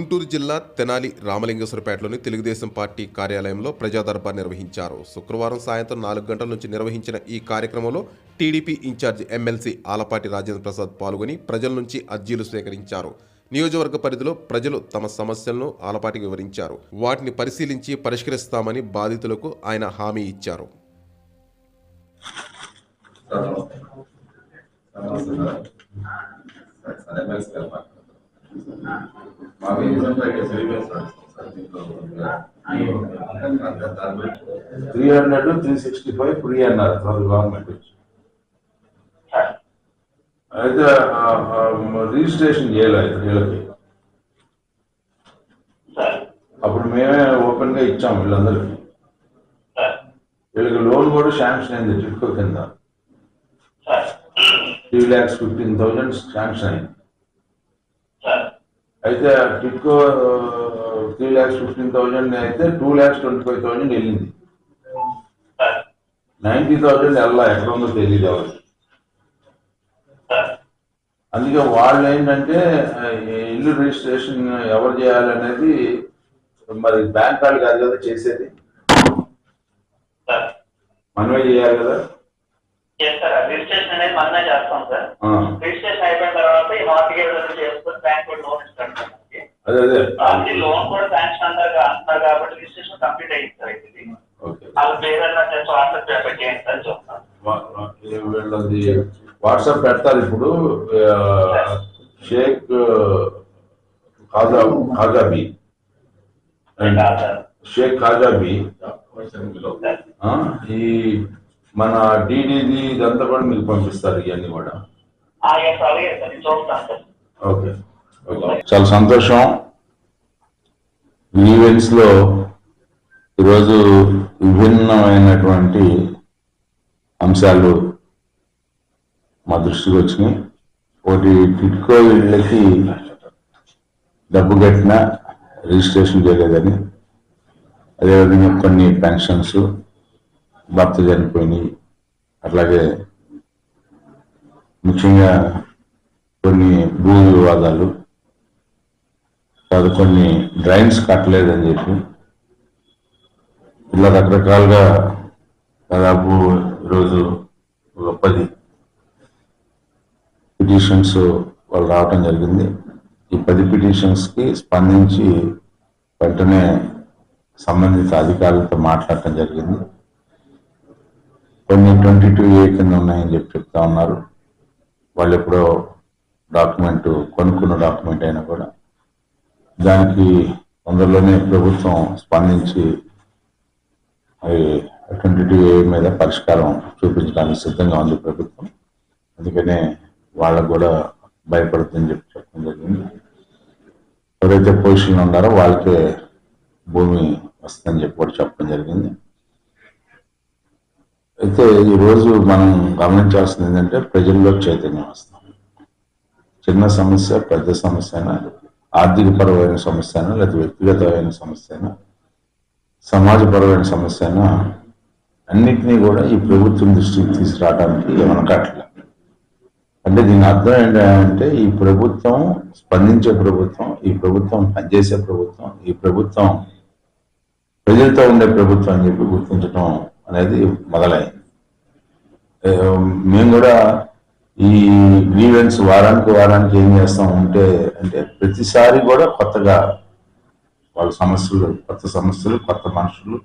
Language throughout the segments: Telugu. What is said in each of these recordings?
గుంటూరు జిల్లా తెనాలి రామలింగేశ్వరపేటలోని తెలుగుదేశం పార్టీ కార్యాలయంలో ప్రజా దర్బార్ నిర్వహించారు. శుక్రవారం సాయంత్రం 4 గంటల నుంచి నిర్వహించిన ఈ కార్యక్రమంలో TDP incharge MLC Alapati Rajendra Prasad పాల్గొని ప్రజల నుంచి అర్జీలు స్వీకరించారు. నియోజకవర్గ పరిధిలో ప్రజలు తమ సమస్యలను ఆలపాటికి వివరించారు. వాటిని పరిశీలించి పరిష్కరిస్తామని బాధితులకు ఆయన హామీ ఇచ్చారు. ఫ్రీ అన్నారు గవర్నమెంట్. అయితే రిజిస్ట్రేషన్ చేయలేదు వీళ్ళకి. అప్పుడు మేమే ఓపెన్ గా ఇచ్చాము వీళ్ళందరికీ. వీళ్ళకి లోన్ కూడా శాంక్షన్ అయింది టిట్కో కింద. 3,15,000 శాంక్షన్ అయింది. అయితే టిట్కో 3,15,000 అయితే 2,25,000 వెళ్ళింది. 90,000 వెళ్ళా ఎక్కడ ఉందో తెలియదు ఎవరు. అందుకే వాళ్ళు ఏంటంటే ఇల్లు రిజిస్ట్రేషన్ ఎవరు చేయాలనేది మరి బ్యాంక్ వాళ్ళు కాదు కదా చేసేది, మనమే చేయాలి కదా. రిజిస్ట్రేషన్ అనేది మనమే చేస్తాం సార్. రిజిస్ట్రేషన్ అయిపోయిన తర్వాత ఈ మార్కెట్ చేసుకుని బ్యాంక్ లోన్ ఇస్తాడు. అదే లోన్ కూడా శాంక్షన్ అంటారు కాబట్టి రిజిస్ట్రేషన్ కంప్లీట్ అయ్యింది సార్. ఇది వాళ్ళ పేరు వాట్సాప్ పేపర్ చేయండి సార్ చూస్తాను. వీళ్ళది వాట్సాప్ పెడతారు ఇప్పుడు. షేక్ ఖాజాబీ ఈ మన డిడిది ఇదంతా కూడా మీకు పంపిస్తారు. ఇవన్నీ కూడా ఓకే. చాలా సంతోషం. ఈవెంట్స్ లో ఈరోజు విభిన్నమైనటువంటి అంశాలు మా దృష్టికి వచ్చినాయి. ఒకటి టిట్కో ఇళ్ళకి డబ్బు కట్టినా రిజిస్ట్రేషన్ చేయలేదని, అదేవిధంగా కొన్ని పెన్షన్స్ భర్త చనిపోయినాయి, అట్లాగే ముఖ్యంగా కొన్ని భూ వివాదాలు, కొన్ని డ్రైన్స్ కట్టలేదని చెప్పి ఇలా రకరకాలుగా దాదాపు ఈరోజు ఒక 10 పిటిషన్స్ వాళ్ళు రావటం జరిగింది. ఈ 10 పిటిషన్స్కి స్పందించి వెంటనే సంబంధిత అధికారులతో మాట్లాడటం జరిగింది. కొన్ని 22A కింద ఉన్నాయని చెప్పి చెప్తా ఉన్నారు. వాళ్ళు ఎప్పుడో డాక్యుమెంట్ కొనుక్కున్న డాక్యుమెంట్ అయినా కూడా దానికి తొందరలోనే ప్రభుత్వం స్పందించి 22A మీద పరిష్కారం చూపించడానికి సిద్ధంగా ఉంది ప్రభుత్వం. అందుకనే వాళ్ళకు కూడా భయపడుతుందని చెప్పి చెప్పడం జరిగింది. ఎవరైతే పొజిషన్లో ఉన్నారో వాళ్ళకే భూమి వస్తుందని చెప్పి కూడా చెప్పడం జరిగింది. అయితే ఈరోజు మనం గమనించాల్సింది ఏంటంటే ప్రజల్లో చైతన్యం వస్తాం. చిన్న సమస్య, పెద్ద సమస్య అయినా, ఆర్థికపరమైన సమస్య అయినా, లేదా వ్యక్తిగతమైన సమస్య అయినా, సమాజపరమైన సమస్య అయినా, అన్నిటినీ కూడా ఈ ప్రభుత్వం దృష్టికి తీసుకురావడానికి వెనకట్లేదు. అంటే దీని అర్థం ఏంటంటే ఈ ప్రభుత్వం స్పందించే ప్రభుత్వం, ఈ ప్రభుత్వం పనిచేసే ప్రభుత్వం, ఈ ప్రభుత్వం ప్రజలతో ఉండే ప్రభుత్వం అని చెప్పి గుర్తించడం అనేది మొదలైంది. మేము కూడా ఈ గ్రీవెన్స్ వారానికి ఏం చేస్తాం అంటే ప్రతిసారి కూడా కొత్తగా వాళ్ళ సమస్యలు, కొత్త మనుషులు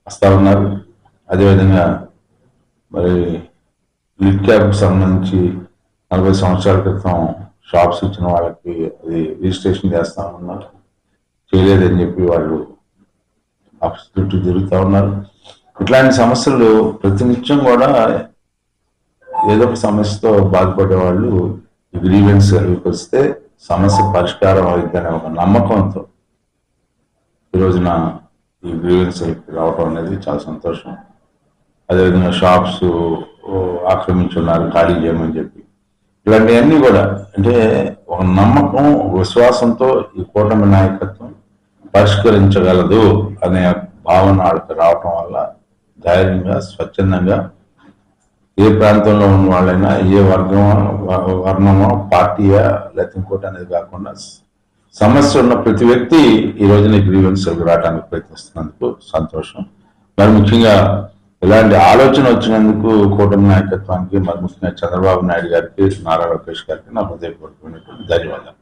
వస్తూ ఉన్నారు. అదేవిధంగా మరి లిడ్ క్యాబ్కి సంబంధించి 40 సంవత్సరాల క్రితం షాప్స్ ఇచ్చిన వాళ్ళకి అది రిజిస్ట్రేషన్ చేస్తా ఉన్నారు, చేయలేదని చెప్పి వాళ్ళు ఆఫీస్ చుట్టూ తిరుగుతూ ఉన్నారు. ఇట్లాంటి సమస్యలు ప్రతినిత్యం కూడా ఏదో ఒక సమస్యతో బాధపడే వాళ్ళు ఈ గ్రీవెన్స్ వస్తే సమస్య పరిష్కారం అవుతుందనే ఒక నమ్మకంతో ఈరోజున ఈ గ్రీవెన్స్ రావడం అనేది చాలా సంతోషం. అదేవిధంగా షాప్స్ ఆక్రమించున్నారు, ఖాళీ చేయమని చెప్పి ఇలాంటివన్నీ కూడా అంటే ఒక నమ్మకం, విశ్వాసంతో ఈ కూటమి నాయకత్వం పరిష్కరించగలదు అనే భావన వాళ్ళకి రావటం వల్ల ధైర్యంగా, స్వచ్ఛందంగా ఏ ప్రాంతంలో ఉన్న వాళ్ళైనా, ఏ వర్ణమో, పార్టీయా లేకపోతే ఇంకోటి అనేది కాకుండా సమస్య ఉన్న ప్రతి వ్యక్తి ఈ రోజున గ్రీవెన్స్లకు రావడానికి ప్రయత్నిస్తున్నందుకు సంతోషం. మరి ముఖ్యంగా ఇలాంటి ఆలోచన వచ్చినందుకు కూటమి నాయకత్వానికి, మరి ముఖ్యంగా చంద్రబాబు నాయుడు గారికి, నారా లోకేష్ గారికి నా హృదయపూర్వకమైనటువంటి ధన్యవాదాలు.